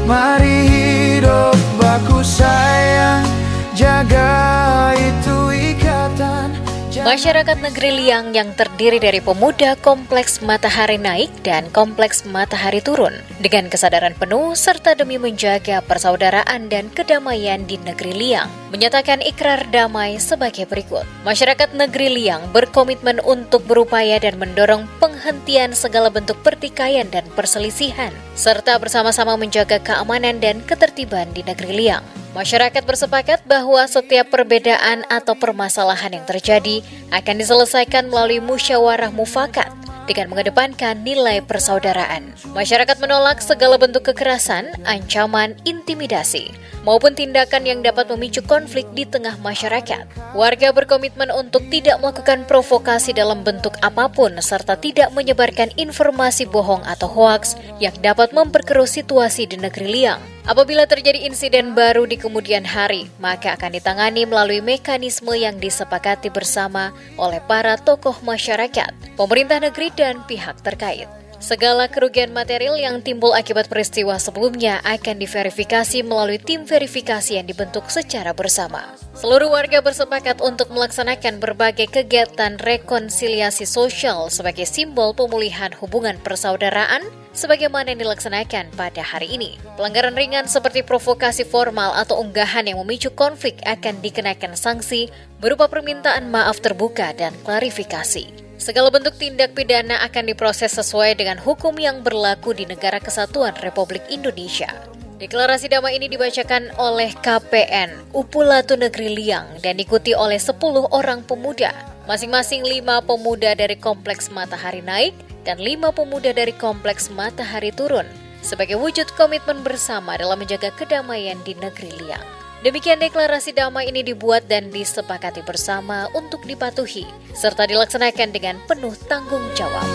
Mari hidup baku sayang, jaga itu ikatan. Masyarakat Negeri Liang yang terdiri dari pemuda Kompleks Matahari Naik dan Kompleks Matahari Turun dengan kesadaran penuh serta demi menjaga persaudaraan dan kedamaian di Negeri Liang menyatakan ikrar damai sebagai berikut. Masyarakat Negeri Liang berkomitmen untuk berupaya dan mendorong penghentian segala bentuk pertikaian dan perselisihan serta bersama-sama menjaga keamanan dan ketertiban di Negeri Liang. Masyarakat bersepakat bahwa setiap perbedaan atau permasalahan yang terjadi akan diselesaikan melalui musyawarah mufakat dengan mengedepankan nilai persaudaraan. Masyarakat menolak segala bentuk kekerasan, ancaman, intimidasi, maupun tindakan yang dapat memicu konflik di tengah masyarakat. Warga berkomitmen untuk tidak melakukan provokasi dalam bentuk apapun serta tidak menyebarkan informasi bohong atau hoaks yang dapat memperkeruh situasi di Negeri Liang. Apabila terjadi insiden baru di kemudian hari, maka akan ditangani melalui mekanisme yang disepakati bersama oleh para tokoh masyarakat, pemerintah negeri, dan pihak terkait. Segala kerugian material yang timbul akibat peristiwa sebelumnya akan diverifikasi melalui tim verifikasi yang dibentuk secara bersama. Seluruh warga bersepakat untuk melaksanakan berbagai kegiatan rekonsiliasi sosial sebagai simbol pemulihan hubungan persaudaraan sebagaimana yang dilaksanakan pada hari ini. Pelanggaran ringan seperti provokasi formal atau unggahan yang memicu konflik akan dikenakan sanksi berupa permintaan maaf terbuka dan klarifikasi. Segala bentuk tindak pidana akan diproses sesuai dengan hukum yang berlaku di Negara Kesatuan Republik Indonesia. Deklarasi damai ini dibacakan oleh KPN Upulatu Negeri Liang dan diikuti oleh 10 orang pemuda, masing-masing 5 pemuda dari Kompleks Matahari Naik dan 5 pemuda dari Kompleks Matahari Turun sebagai wujud komitmen bersama dalam menjaga kedamaian di Negeri Liang. Demikian deklarasi damai ini dibuat dan disepakati bersama untuk dipatuhi serta dilaksanakan dengan penuh tanggung jawab.